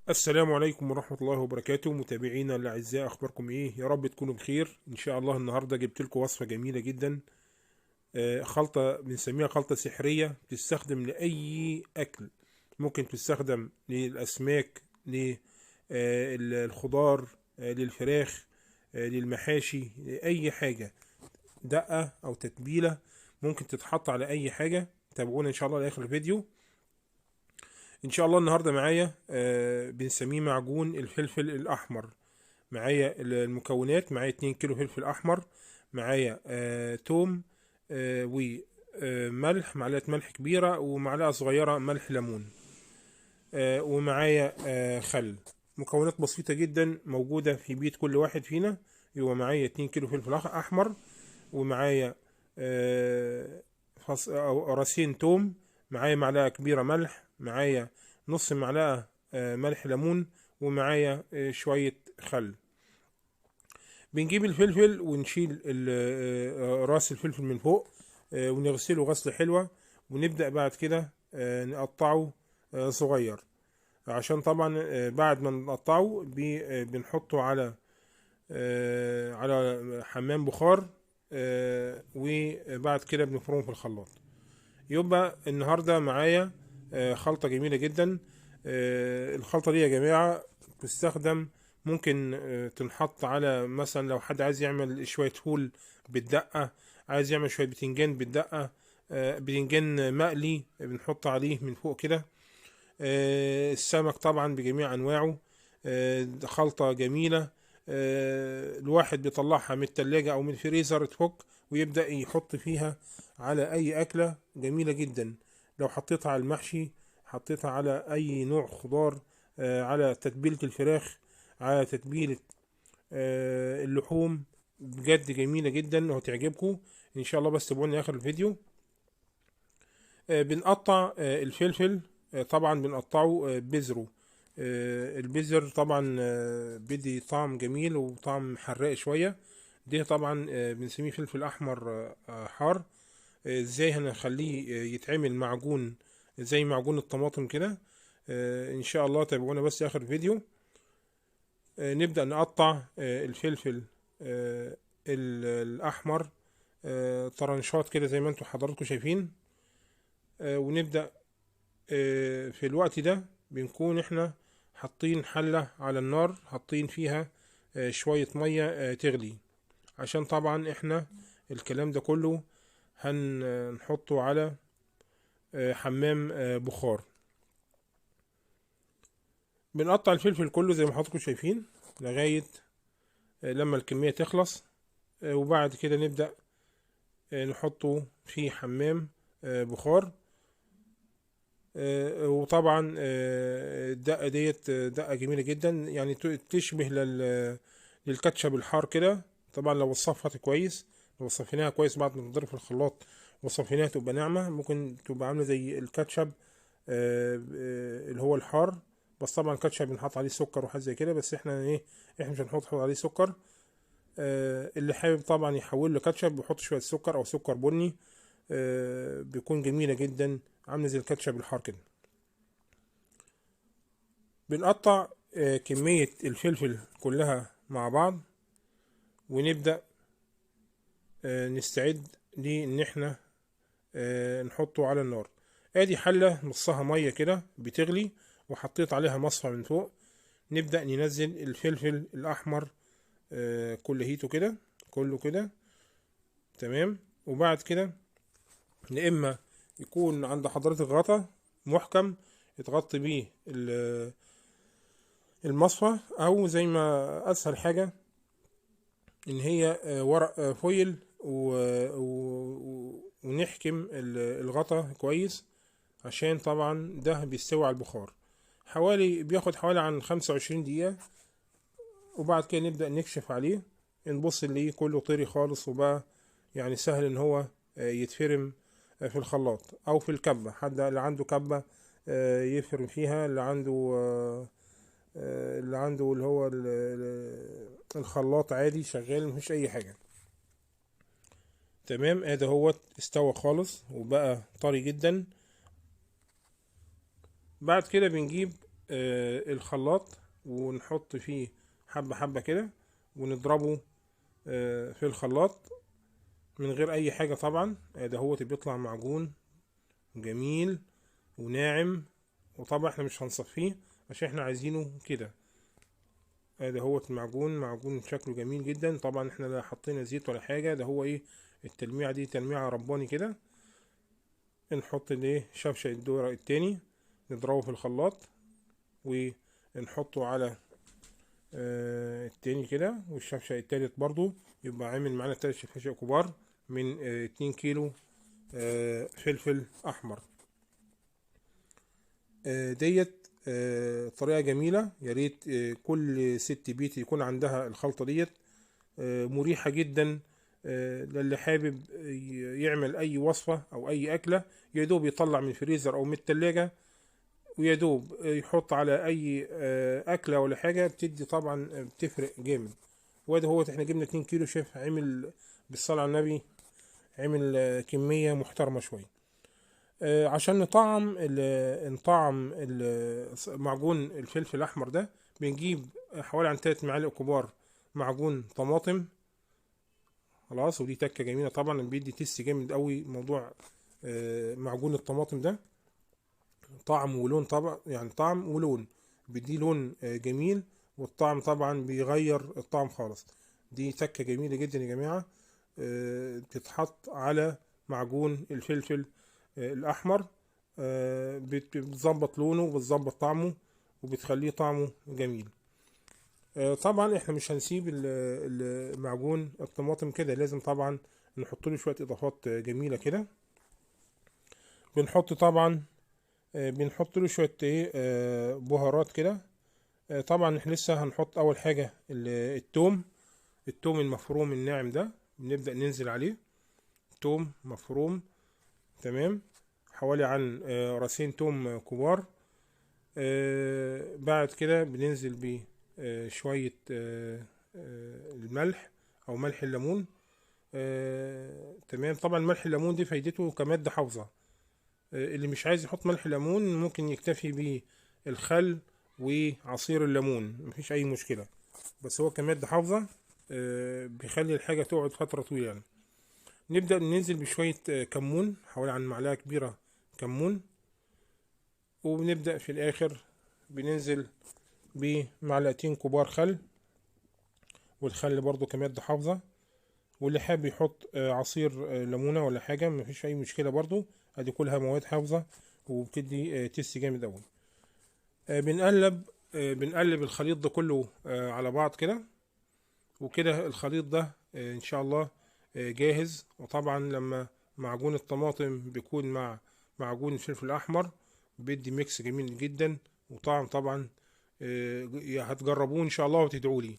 السلام عليكم ورحمة الله وبركاته، متابعينا الأعزاء، أخباركم إيه؟ يا رب تكونوا بخير إن شاء الله. النهاردة جبت لكم وصفة جميلة جدا. خلطة بنسميها خلطة سحرية، بتستخدم لأي أكل. ممكن تستخدم للأسماك، للخضار، للفراخ، للمحاشي، لأي حاجة. دقة أو تتبيلة ممكن تتحط على أي حاجة. تابعونا إن شاء الله لآخر الفيديو. ان شاء الله النهارده معايا بنسميه معجون الفلفل الاحمر. معايا المكونات: معايا 2 كيلو فلفل احمر، معايا توم، وملح، معلقه ملح كبيره ومعلقه صغيره ملح ليمون، ومعايا خل. مكونات بسيطه جدا موجوده في بيت كل واحد فينا. يبقى معايا 2 كيلو فلفل احمر، ومعايا أو راسين توم، معايا معلقة كبيرة ملح، معايا نص معلقة ملح ليمون، ومعايا شوية خل. بنجيب الفلفل ونشيل راس الفلفل من فوق، ونغسله غسلة حلوة، ونبدأ بعد كده نقطعه صغير. عشان طبعا بعد ما نقطعه بنحطه على حمام بخار، وبعد كده بنفرمه في الخلاط. يبقى النهارده معايا خلطة جميلة جدا. الخلطة دي يا جماعة تستخدم، ممكن تنحط على، مثلا لو حد عايز يعمل شوية فول بالدقة، عايز يعمل شوية بتنجان بالدقة، بتنجان مقلي بنحط عليه من فوق كده، السمك طبعا بجميع أنواعه. خلطة جميلة. الواحد بيطلعها من التلاجة أو من الفريزر، تفك ويبدأ يحط فيها على أي أكلة. جميلة جدا. لو حطيتها على المحشي، حطيتها على أي نوع خضار، على تتبيلة الفراخ، على تتبيلة اللحوم. بجد جميلة جدا وهتعجبكم إن شاء الله. بس تابعوني آخر الفيديو. بنقطع الفلفل. طبعا بنقطعه بذره. البذر طبعا بيدي طعم جميل وطعم حراق شوية. ده طبعا بنسميه فلفل أحمر حار. ازاي هنخليه يتعمل معجون زي معجون الطماطم كده؟ ان شاء الله تابعونا بس آخر الفيديو. نبدأ نقطع الفلفل الأحمر طرنشات كده زي ما انتم حضراتكم شايفين. ونبدأ في الوقت ده بنكون احنا حاطين حلة على النار، حاطين فيها شوية مية تغلي، عشان طبعا احنا الكلام ده كله هنحطه على حمام بخار. بنقطع الفلفل كله زي ما حضراتكم شايفين لغاية لما الكمية تخلص، وبعد كده نبدأ نحطه في حمام بخار. وطبعا الدقة ديت دقة جميلة جدا، يعني تشبه للكاتشب الحار كده. طبعا لو وصفتها كويس، لو صفيناها كويس بعد ما تضرب في الخلاط وصفيناها تبقى ناعمة، ممكن تبقى عاملة زي الكاتشب اللي هو الحار. بس طبعا الكاتشب بنحط عليه سكر وحاجات زي كده، بس احنا ايه، احنا مش هنحط عليه سكر. اللي حابب طبعا يحول له كاتشب بيحط شوية سكر او سكر بني، بيكون جميلة جدا، عاملة زي الكاتشب الحار كده. بنقطع كمية الفلفل كلها مع بعض، ونبدأ نستعد لان احنا نحطه على النار. ادي حلة نصها مية كده بتغلي، وحطيت عليها مصفى من فوق. نبدأ ننزل الفلفل الأحمر كل هيته كده، كله كده تمام. وبعد كده يا إما يكون عند حضرتك غطا محكم يتغطي بيه المصفى، أو زي ما أسهل حاجة إن هي ورق فويل ونحكم الغطا كويس، عشان طبعا ده بيستوي على البخار. بياخد حوالي عن 25 دقيقة. وبعد كده نبدأ نكشف عليه، نبص نلاقيه كله طري خالص، وبقى يعني سهل ان هو يتفرم في الخلاط او في الكبة. حد اللي عنده كبة يفرم فيها، اللي عنده اللي هو الخلاط عادي شغال مفيش اي حاجة. تمام. ادي هو استوى خالص وبقى طري جدا. بعد كده بنجيب الخلاط ونحط فيه حبة حبة كده ونضربه في الخلاط من غير اي حاجة طبعا. ده هو بيطلع معجون جميل وناعم، وطبعا احنا مش هنصفيه عشان احنا عايزينه كده. ده هو المعجون، معجون شكله جميل جدا. طبعا احنا لا حطينا زيت ولا حاجة، ده هو ايه، التلميعة دي تلميعة رباني كده. نحط الايه شفشة الدورة التاني، نضربه في الخلاط ونحطه على التاني كده، والشفشة التالت برضو، يبقى عامل معانا 3 شفاشة كبار من 2 كيلو فلفل احمر. ديت طريقة جميلة، يا ريت كل ست بيت يكون عندها الخلطة ديت. مريحة جدا للي حابب يعمل اي وصفة او اي اكلة، يدوب يطلع من الفريزر او من التلاجة ويدوب يحط على اي اكلة ولا حاجة، بتدي طبعا بتفرق جامد. وده هو احنا جبنا 2 كيلو، شيف عمل بالصلاة على النبي، عمل كمية محترمة شوية. عشان نطعم معجون الفلفل الاحمر ده، بنجيب حوالي عن 3 معالق كبار معجون طماطم. خلاص، ودي تكه جميله طبعا، بيدي تيست جامد قوي موضوع معجون الطماطم ده. طعم ولون طبعا، يعني طعم ولون، بيدي لون جميل، والطعم طبعا بيغير الطعم خالص. دي تكه جميله جدا يا جماعه، بتتحط على معجون الفلفل الاحمر. بتظبط لونه وبتظبط طعمه وبتخليه طعمه جميل. طبعا احنا مش هنسيب معجون الطماطم كده، لازم طبعا نحط له شويه اضافات جميله كده. بنحط طبعا بنحط له شويه ايه بهارات كده. طبعا احنا لسه هنحط اول حاجه التوم. التوم المفروم الناعم ده بنبدا ننزل عليه. توم مفروم تمام، حوالي عن راسين توم كبار. بعد كده بننزل بشوية الملح أو ملح الليمون. تمام، طبعا ملح الليمون دي فايدته كمادة حافظة. اللي مش عايز يحط ملح ليمون ممكن يكتفي بالخل وعصير الليمون، مفيش أي مشكلة، بس هو كمادة حافظة بيخلي الحاجة تقعد فترة طويلة يعني. نبدأ ننزل بشوية كمون، حوالي عن معلقة كبيرة كمون. وبنبدأ في الآخر بننزل بمعلقتين كبار خل، والخل برضو كمادة حافظة. واللي حابب يحط عصير ليمونة ولا حاجة مفيش أي مشكلة برضو، ادي كلها مواد حافظة وبتدي تيست جامد أوي. بنقلب الخليط ده كله على بعض كده، وكده الخليط ده إن شاء الله جاهز. وطبعا لما معجون الطماطم بيكون مع معجون الفلفل الأحمر بيدي ميكس جميل جدا وطعم طبعا. هتجربوه ان شاء الله وتدعوا لي،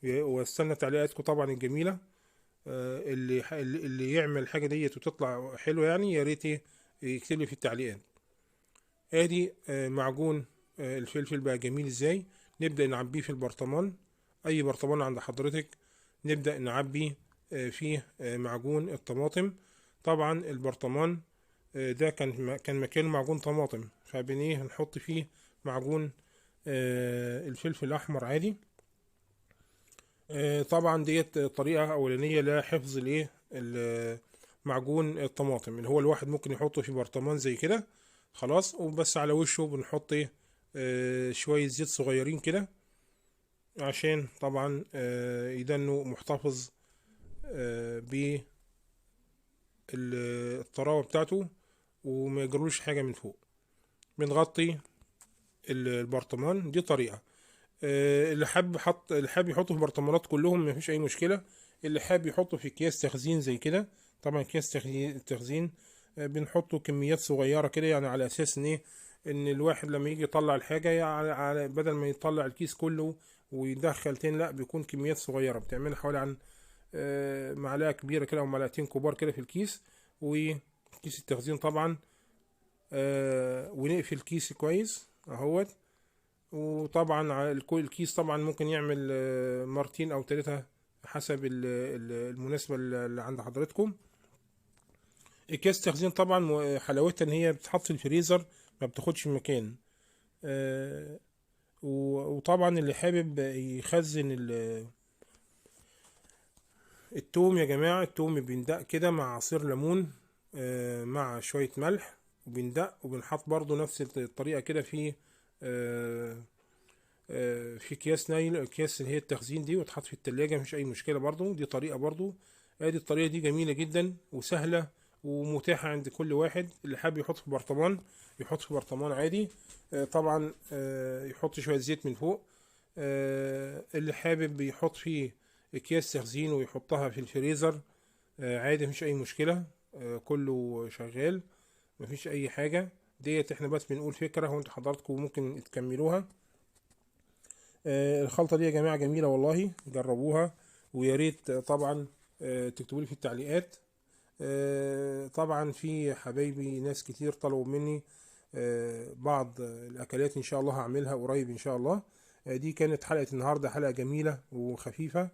واستنى تعليقاتكم طبعا الجميله. اللي يعمل الحاجه ديت وتطلع حلوه يعني، يا ريت يكتب لي في التعليقات. ادي معجون الفلفل بقى جميل ازاي. نبدا نعبيه في البرطمان، اي برطمان عند حضرتك، نبدا نعبيه فيه معجون الطماطم. طبعا البرطمان ده كان مكانه معجون طماطم، فبنيه هنحط فيه معجون الفلفل الاحمر عادي. طبعا ديت طريقه اولانيه لحفظ الايه معجون الطماطم، اللي هو الواحد ممكن يحطه في برطمان زي كده خلاص، وبس على وشه بنحط شويه زيت صغيرين كده، عشان طبعا يدنه محتفظ بالطراوه بتاعته وما يجرلوش حاجه من فوق. بنغطي البرطمان. دي طريقه. اللي حابب يحطه في برطمانات كلهم مفيش اي مشكله. اللي حابب يحطه في اكياس تخزين زي كده، طبعا اكياس تخزين بنحطه كميات صغيره كده، يعني على اساس ان ايه، ان الواحد لما يجي يطلع الحاجه يعني على بدل ما يطلع الكيس كله ويدخل تاني، لا بيكون كميات صغيره بتعمل حوالي عن معلقه كبيره كده او معلقتين كبار كده في الكيس. وكيس التخزين طبعا ونقفل الكيس كويس اهوت. وطبعا على كل كيس طبعا ممكن يعمل مرتين او 3 حسب المناسبة اللي عند حضرتكم. اكياس تخزين طبعا حلاوتها ان هي بتتحط في الفريزر، ما بتاخدش مكان. وطبعا اللي حابب يخزن التوم يا جماعة، التوم بيندق كده مع عصير ليمون مع شوية ملح، وبندق وبنحط برضو نفس الطريقة كده في في اكياس نايل، اكياس اللي هي التخزين دي، وتحط في التلاجة مفيش اي مشكلة. برضو دي طريقة برضو، ادي الطريقة دي جميلة جدا وسهلة ومتاحة عند كل واحد. اللي حابب يحط في برطمان يحط في برطمان عادي، طبعا يحط شوية زيت من فوق. اللي حابب يحط فيه اكياس تخزين ويحطها في الفريزر عادي مفيش اي مشكلة، كله شغال مفيش اي حاجة. ديت احنا بس بنقول فكرة وانتوا حضراتكم ممكن تكملوها. الخلطة دي يا جماعة جميلة والله، جربوها. ويا ريت طبعا تكتبوا لي في التعليقات. طبعا في حبايبي ناس كتير طلبوا مني بعض الأكلات، إن شاء الله هعملها قريب إن شاء الله. دي كانت حلقة النهاردة، حلقة جميلة وخفيفة.